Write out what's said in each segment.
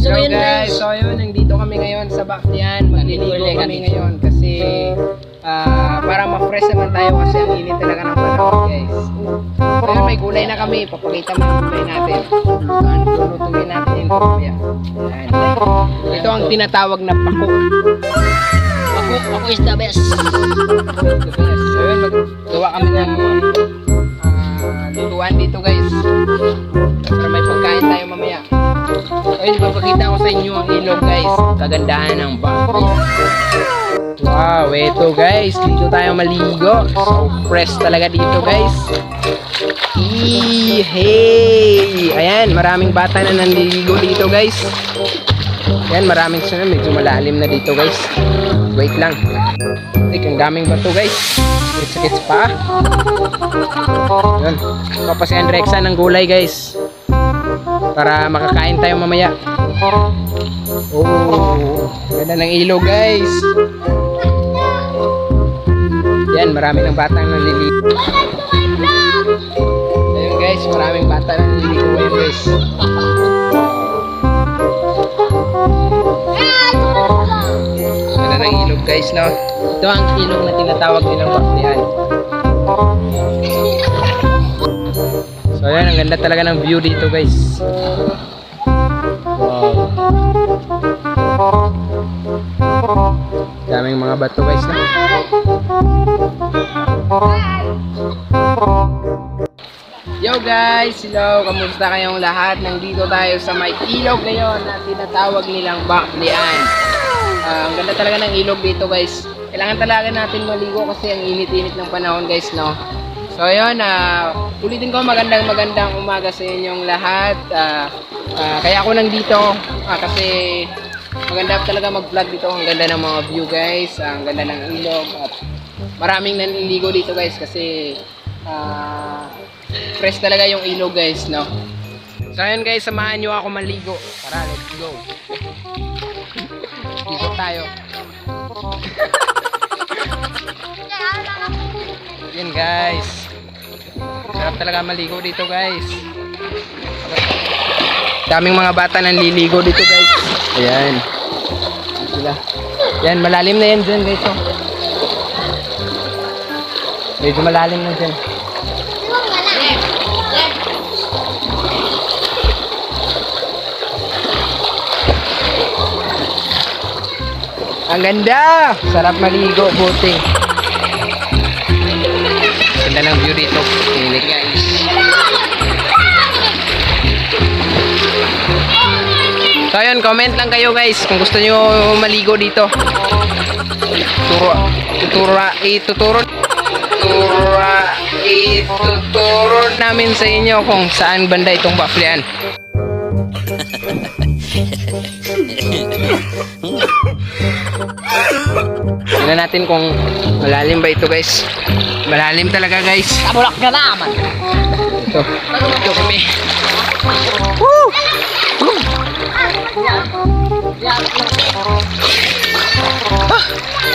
So guys, so yun, nandito kami ngayon sa Baclian. Magliligo kami ngayon kasi para ma-fresh naman tayo kasi ang init talaga ng panahon, guys. So yun, may gulay na kami. Papakita mo yung gulay natin. Lulutuin natin yung lumpia. Ayan. Ito ang tinatawag na pako. Ako is the best. So yun, maggawa kami ng lutuan dito, guys. Para may pagkain tayo mamaya. Ayun, papakita ko sa inyo ang ilog, guys. Kagandahan ng Baclian. Wow, ito guys, dito tayo maligo. So fresh talaga dito, guys. Hey! Ayan, maraming bata na naliligo dito, guys. Ayan, maraming sila, medyo malalim na dito, guys. Wait lang. Ang daming bato, guys. Sakit pa. Ayan, papasihan Rexa ng gulay, guys. Para makakain tayo mamaya. Oh, ganda ng ilog, guys. Yan, marami ng batang naliligo. Ayun, guys, maraming bata na naliligo ngayon, guys. Ganda ng ilog, guys, no? Ito ang ilog na tinatawag nilang Baclian. So ayan, ang ganda talaga ng view dito, guys. Wow. Daming mga bato, guys, no? Yo guys, hello, kamusta kayong lahat? Nandito tayo sa may ilog ngayon na tinatawag nilang Baclian. Ang ganda talaga ng ilog dito, guys. Kailangan talaga natin maligo kasi ang init-init ng panahon, guys, no? So ayun, ulitin ko magandang umaga sa inyong lahat. Kaya ako nandito kasi maganda talaga mag-vlog dito. Ang ganda ng mga view, guys. Ang ganda ng ilog at maraming nanliligo dito, guys, kasi fresh talaga yung ilog, guys, no? So ayun, guys, samahan nyo ako maligo. Tara, let's go. Ligo tayo. Yan, guys. Sarap talaga maligo dito, guys. Daming mga bata nanliligo dito, guys. Ayan. Sila. Yan, malalim na yan dyan, guys. Oh. Medyo malalim na dyan. Ang ganda! Sarap maligo, buti. Ganda ng view dito. Init, guys. So ayun, comment lang kayo, guys, kung gusto nyo maligo dito. Ituturo namin sa inyo kung saan banda itong Baclian. Tingnan natin kung malalim ba ito, guys. Malalim talaga, guys. Kabulak ka naman. Ito kami. Woo!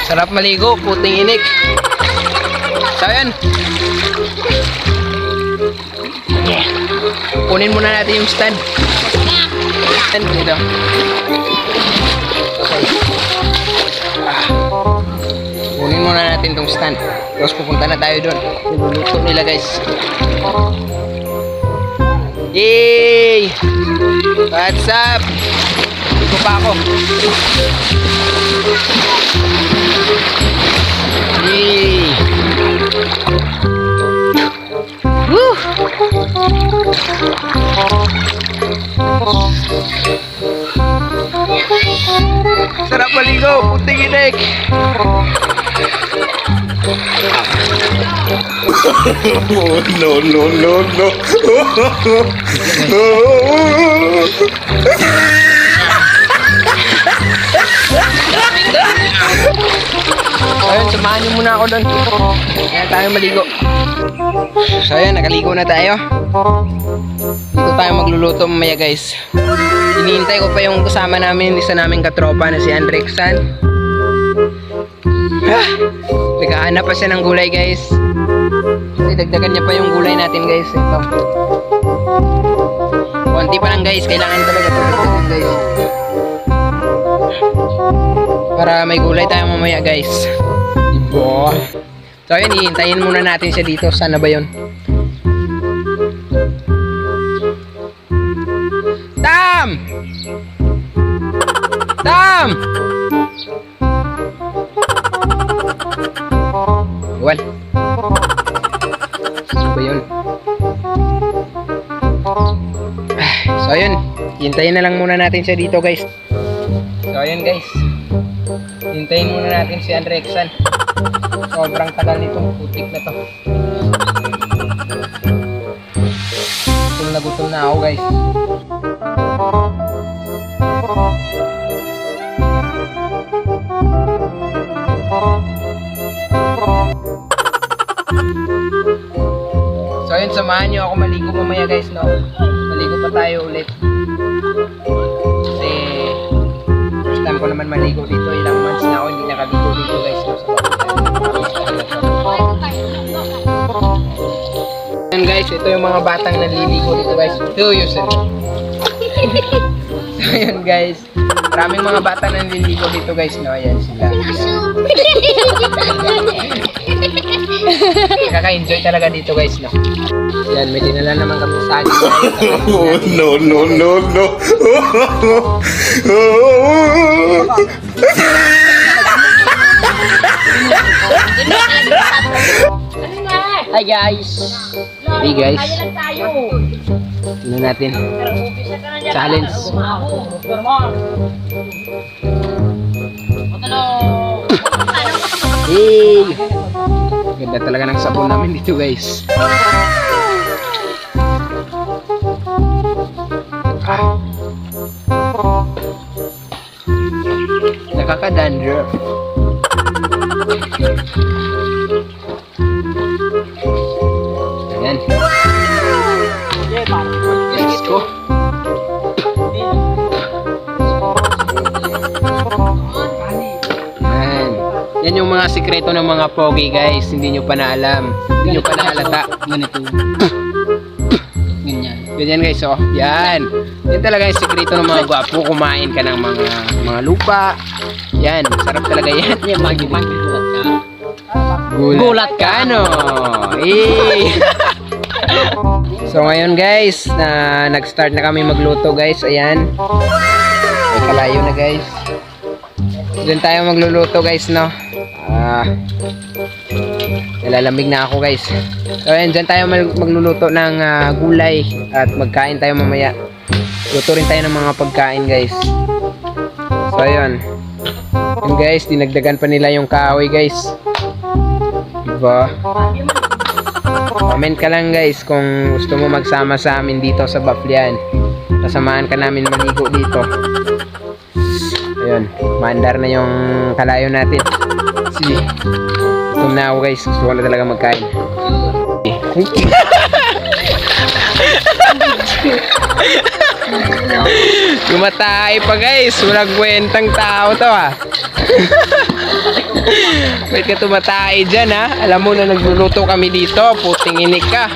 Sarap maligo, puting inik. So yan. Kunin muna natin yung stand. Stand dito. Kunin muna natin tong stand. Tapos pupunta na tayo doon. Niluluto nila, guys. Yay! What's up? Dito pa ako. Yay! Woo! Sarap maligo, puting inik. No, no, no, no. Ayun, samahan niyo muna ako doon. Kaya tayo maligo. So ayun, nakaligo na tayo. Dito tayo magluluto mamaya, guys. Hinihintay ko pa yung kasama namin, isa naming katropa na si Andrexan. Naghahanap pa siya ng gulay, guys. Dagdagan niya pa yung gulay natin, guys. Ito. Konti pa lang, guys. Kailangan talaga ito, guys. Para may gulay tayo mamaya guys. Diba? So ayun, hihintayin muna natin siya dito. Sana ba yun? Tam! Tam! Iwan. Ano ba yun? So ayun, hintayin na lang muna natin siya dito guys. So ayun guys, hintayin muna natin si Andrexan. Sobrang tagal nitong putik na to. Gutom na ako guys. So ayun, samahan nyo ako maligo mamaya guys, no? Maligo pa tayo ulit. Kasi first time ko naman maligo dito. Ilang months na ako hindi nakaligo dito guys, no? Ayan guys, ito yung mga batang naliligo dito guys. So ayun guys, maraming mga batang naliligo dito guys, no? Ayan sila. Kaka-enjoy talaga dito guys, no? Yan, may dinala naman kami sa akin. Oh, no, no, no, no. Hi guys. Hey guys, tingnan natin. Challenge. Hey! Ganda talaga ng sabon namin dito guys. Nakaka-dandruff. Ayan. Let's go. Ayan. Yan yung mga sikreto ng mga pogi guys. Hindi nyo pa na alam. Hindi nyo pa nahalata. Ganito. Ganyan. Ganyan guys, oh. Yan. Yan talaga yung sikreto ng mga gwapo. Kumain ka ng mga lupa. Yan. Sarap talaga yan. Yan, gulat ka. Gulat ka, no? Eh. So ngayon guys, nag-start na kami magluto guys. Ayan. May kalayo na guys. Doon tayo magluluto guys, no? Nalalamig na ako guys. So ayan, dyan tayo magluluto ng gulay. At magkain tayo mamaya. Luto rin tayo ng mga pagkain guys. So ayun. Yun guys, dinagdagan pa nila yung kahoy guys. Diba? Comment ka lang guys kung gusto mo magsama sa amin dito sa Baflian. Kasamahan ka namin maligo dito. Ayun, mandar na yung kalayo natin. Sige, gutom na ako guys. Gusto ko na talaga magkain. Gumatay pa guys. Walang kwentang tao to ah. Ba't ka tumatay dyan ha? Alam mo na nagluluto kami dito. Puting inik ka.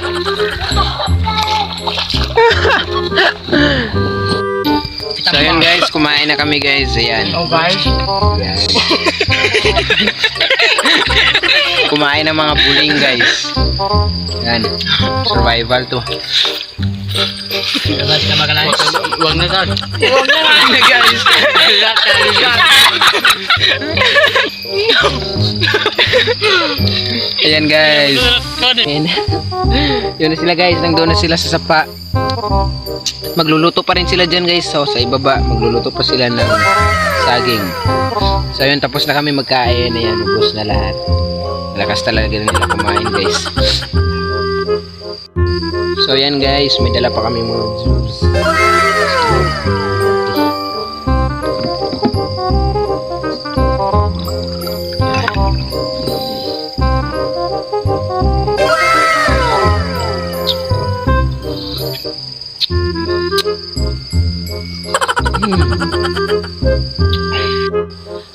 So yun guys, kumain na kami guys. Ayan. Oh guys. Ayan. Kumain ng mga buling guys. Ayan. Survival to. Labas na makalay. Huwag na guys. Huwag na guys. Ayan guys. Ayan. Yun na sila guys. Nandun na sila sa sapa. Magluluto pa rin sila dyan guys. So sa ibaba magluluto pa sila ng saging. So yun, tapos na kami magkain. Ayan, ubos na lahat. Malakas talaga nila kumain guys. So yan guys, may dala pa kami mga juice.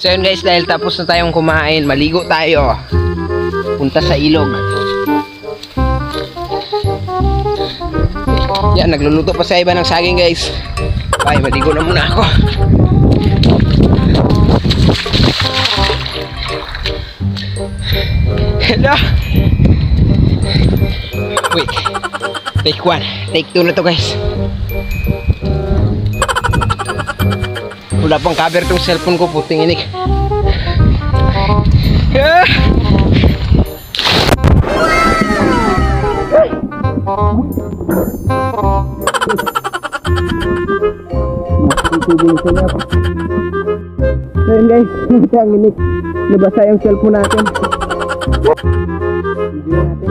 So yun guys, dahil tapos na tayong kumain, maligo tayo. Punta sa ilog. Yan, nagluluto pa sa iba ng saging guys. Bye, maligo na muna ako. Hello. Wait. Take 1. Take 2 na to guys. Wala pang cover tong cellphone ko, puting inik. Ah! Ayun guys, ang inik. Nabasa yung cellphone natin. Video natin.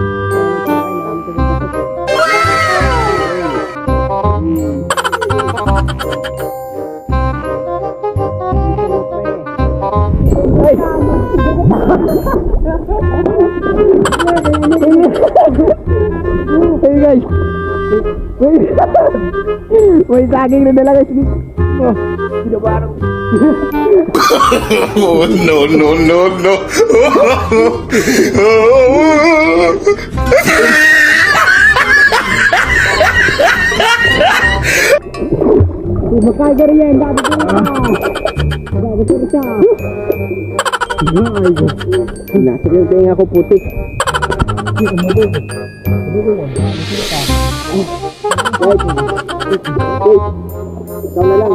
Ay! Hey guys! May saging na dala guys. Oh, binabarang. Oh, no, no, no, no. Makaigar yan, dati ko na. Dati ko na siya. Nasa yung tenga ko putik. Ikaw na lang.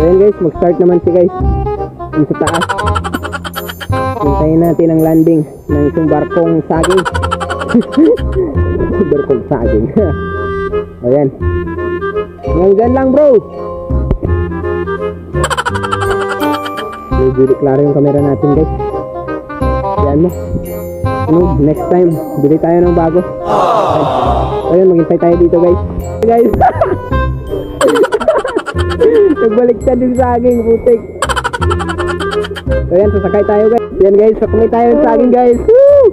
So yun guys, mag-start naman siya guys. Yung sa taas. Hintayin natin ang landing ng isang barkong saging. Barkong saging. Ayan. Hanggang lang bro. Medyo klaro yung camera natin guys. Yan mo. Ano, next time bili tayo ng bago. Ayun, maghintay tayo dito guys. Guys. Nagbaliktad din saging, putik. So yan, sasakay tayo guys. Yan guys, sasakay tayo ng saging guys. Woo!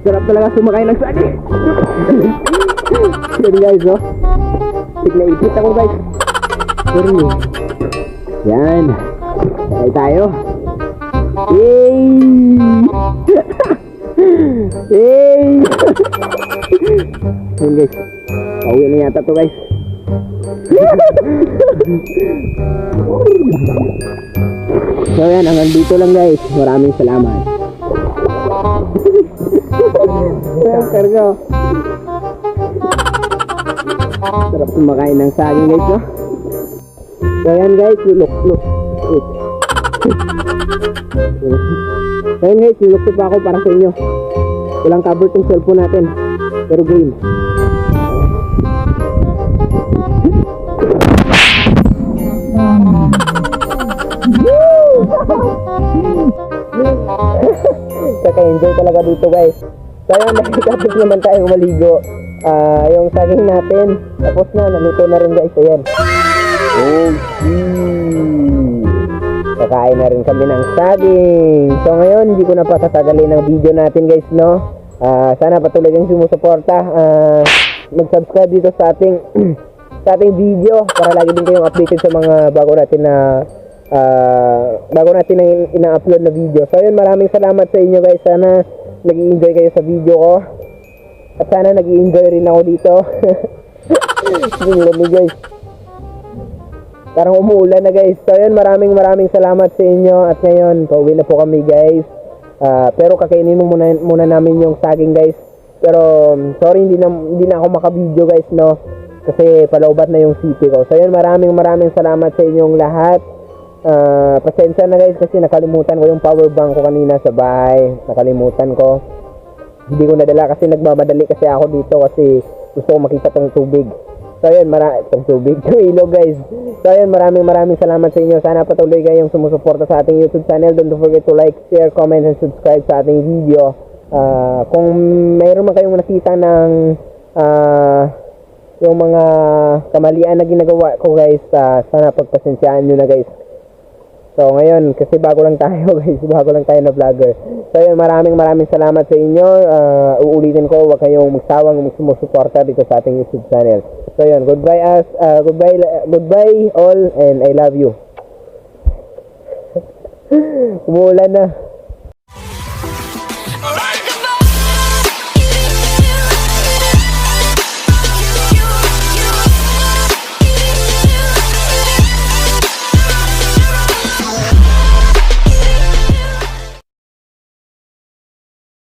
Sarap talaga sumakay ng saging. Yan guys, oh. Tignaipit ako guys. Sorry. Yan. Sakay tayo. Yay! Yay! Yan guys. Pauwi na yata to guys. So yan, hanggang dito lang guys. Maraming salamat. Ayan, kargo. Sarap kumakain ng saging guys, no? So yan guys, look. Wait. So yan guys, look pa ako para sa inyo. Walang cover tong cellphone natin. Pero game. Kaka-enjoy talaga dito guys. Kaya nakikapit naman tayong maligo. Yung saging natin tapos na, naluto na rin guys. Ayan. Kakain na rin kami ng saging. So ngayon hindi ko na patasagalin ang video natin guys, no. Sana patuloy kayong sumusuporta. Mag-subscribe dito sa ating sa ating video para lagi din kayong updated sa mga bago natin na ina-upload na video. So yun, maraming salamat sa inyo guys. Sana nag-i-enjoy kayo sa video ko. At sana nag-i-enjoy rin ako dito. Tingnan guys. Parang umuulan na guys. So yun, maraming salamat sa inyo. At ngayon, pauwi na po kami guys. Pero kakainin muna namin yung saging guys. Pero sorry, hindi na ako maka-video guys, no. Kasi palaubat na yung city ko. So yun, maraming salamat sa inyong lahat. Pasensya na guys kasi nakalimutan ko yung power bank ko kanina sa bahay. Nakalimutan ko. Hindi ko nadala kasi nagmamadali kasi ako dito kasi gusto ko makita tong tubig. So ayun, tong tubig, yung ilog guys. So ayun, maraming salamat sa inyo. Sana patuloy kayong sumusuporta sa ating YouTube channel. Don't forget to like, share, comment, and subscribe sa ating video. Kung mayroon man kayong nakita ng yung mga kamalian na ginagawa ko guys, sana pagpasensyaan nyo na guys. So ngayon, kasi bago lang tayo guys, bago lang tayo na vlogger. So yun, maraming salamat sa inyo. Uulitin ko, huwag kayong magsawang sumusuporta dito sa ating YouTube channel. So yun, goodbye all, and I love you. Umuulan na.